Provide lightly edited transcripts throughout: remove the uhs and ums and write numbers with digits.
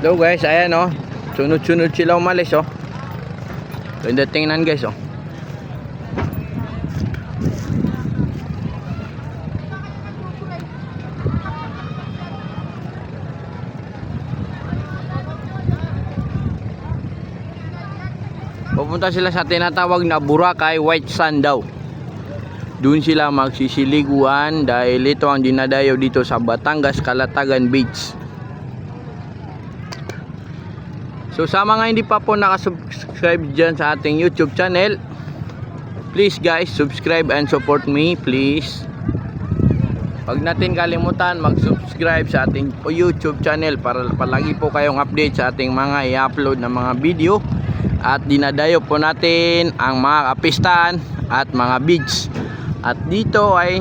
So guys, ayan oh. Sunod-sunod sila umalis oh. Ganda tingnan guys oh. Pupunta sila sa tinatawag na Boracay White Sand daw. Doon sila magsisiliguan dahil ito ang dinadayo dito sa Batangas Calatagan Beach. So sa mga hindi pa po nakasubscribe dyan sa ating YouTube channel, please guys, subscribe and support me please. Huwag natin kalimutan mag-subscribe sa ating YouTube channel para palagi po kayong update sa ating mga i-upload na mga video. At dinadayo po natin ang mga kapistahan at mga beach. At dito ay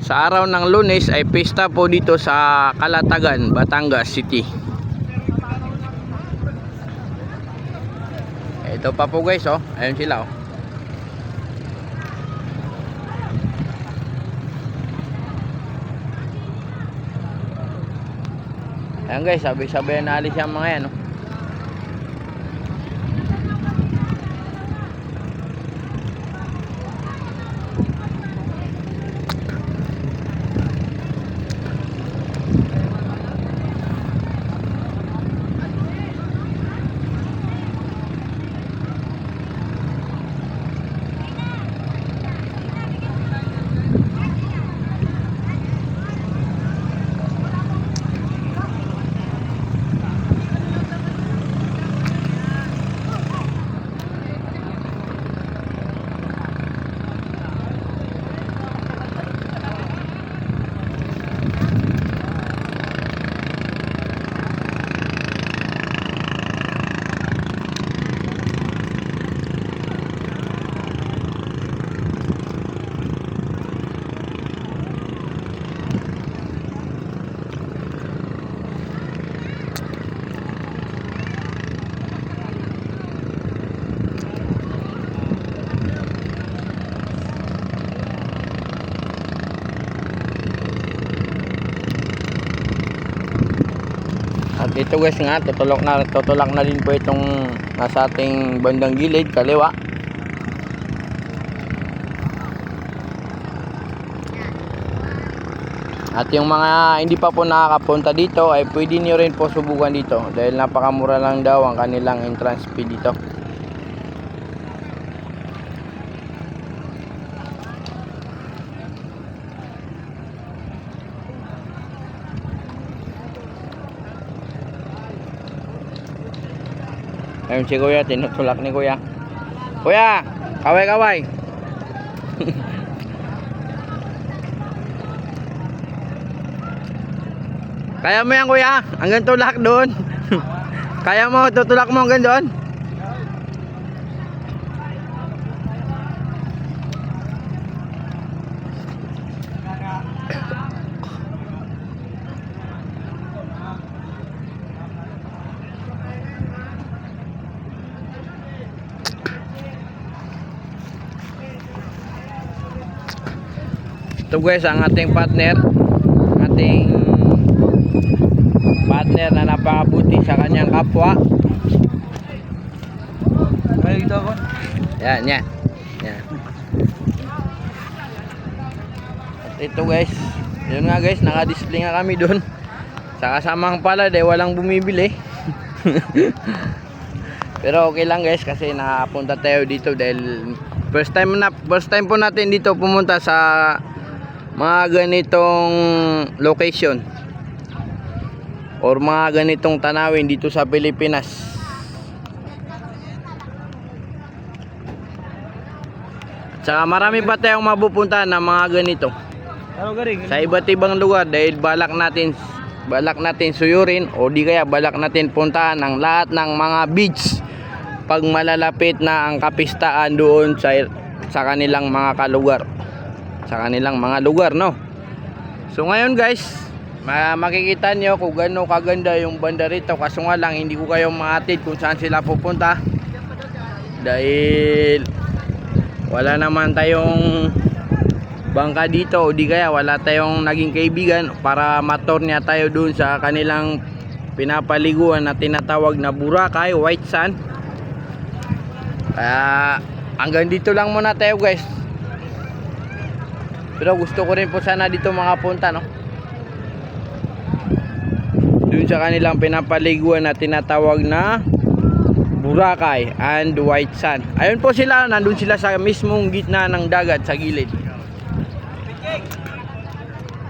sa araw ng Lunes ay pista po dito sa Calatagan, Batangas City. Ito pa po guys oh, ayun sila oh. Ayan guys, sabay-sabay na alis yung mga yan oh. At ito guys nga, tutulak na din po itong nasa ating bandang gilid, kaliwa. At yung mga hindi pa po nakakapunta dito ay pwede nyo rin po subukan dito dahil napakamura lang daw ang kanilang entrance fee dito. Ayun si kuya, tinutulak ni kuya. Kuya, kaway-kaway. Kaya mo yan kuya, hanggang tulak doon. Kaya mo, tutulak mo hanggang doon. Ito guys ang ating partner na napakabuti sa kanyang kapwa. Ay, ito ako. Yan. At ito guys, yun nga guys, naka-display nga kami doon. Sa kasamang pala dahil walang bumibili. Pero okay lang guys kasi nakapunta tayo dito dahil first time po natin dito pumunta sa mga ganitong location or mga ganitong tanawin dito sa Pilipinas. At saka marami pa tayong mapupunta na mga ganito sa iba't ibang lugar dahil balak natin suyurin o di kaya balak natin puntahan ang lahat ng mga beach pag malalapit na ang kapistaan doon sa kanilang mga kalugar, sa kanilang mga lugar, no? So ngayon guys, makikita nyo kung gaano kaganda yung banda rito. Kaso nga lang hindi ko kayo maatid kung saan sila pupunta dahil wala naman tayong bangka dito o di kaya wala tayong naging kaibigan para mator niya tayo dun sa kanilang pinapaliguan na tinatawag na Boracay White Sand. Kaya hanggang dito lang muna tayo guys. Pero gusto ko rin po sana dito makapunta, no? Doon sa kanilang pinapaliguan na tinatawag na Boracay and White Sand. Ayun po sila, nandun sila sa mismong gitna ng dagat sa gilid.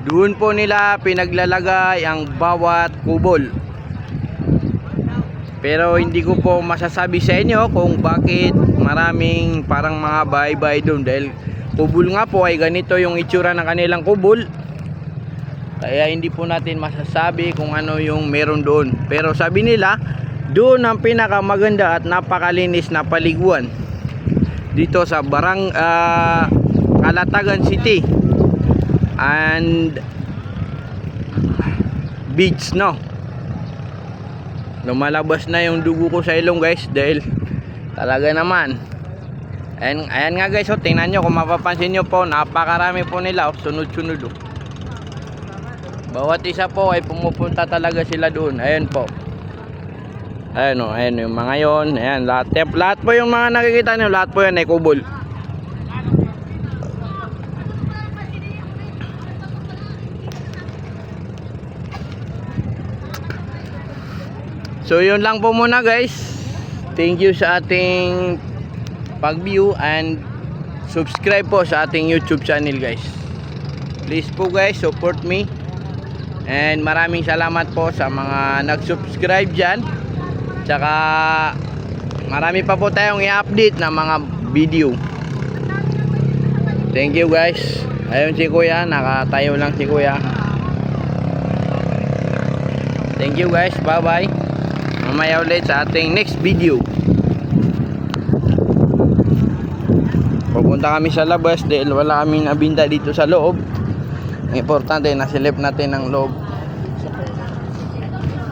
Doon po nila pinaglalagay ang bawat kubol. Pero hindi ko po masasabi sa inyo kung bakit maraming parang mga bahay-bahay doon, dahil kubol nga po ay ganito yung itsura ng kanilang kubol. Kaya hindi po natin masasabi kung ano yung meron doon. Pero sabi nila, doon ang pinakamaganda at napakalinis na paliguan dito sa Calatagan City and beach, no? Lumalabas na yung dugo ko sa ilong guys, dahil talaga naman. Ayan nga guys, tingnan nyo, kung mapapansin nyo po, napakarami po nila, sunod-sunod. Bawat isa po ay pumupunta talaga sila doon. Ayan po. Ayan yung mga yon. Ayan, lahat po yung mga nakikita nyo, lahat po yan ay kubol. So yun lang po muna guys. Thank you sa ating pag-view and subscribe po sa ating YouTube channel guys. Please po guys, support me. And maraming salamat po sa mga nag-subscribe dyan. Tsaka marami pa po tayong i-update na mga video. Thank you guys. Ayun si kuya, nakatayo lang si kuya. Thank you guys, bye bye. Mamaya ulit sa ating next video. Pupunta kami sa labas dahil wala kaming nabinta dito sa loob. Importante, nasilip natin ang loob.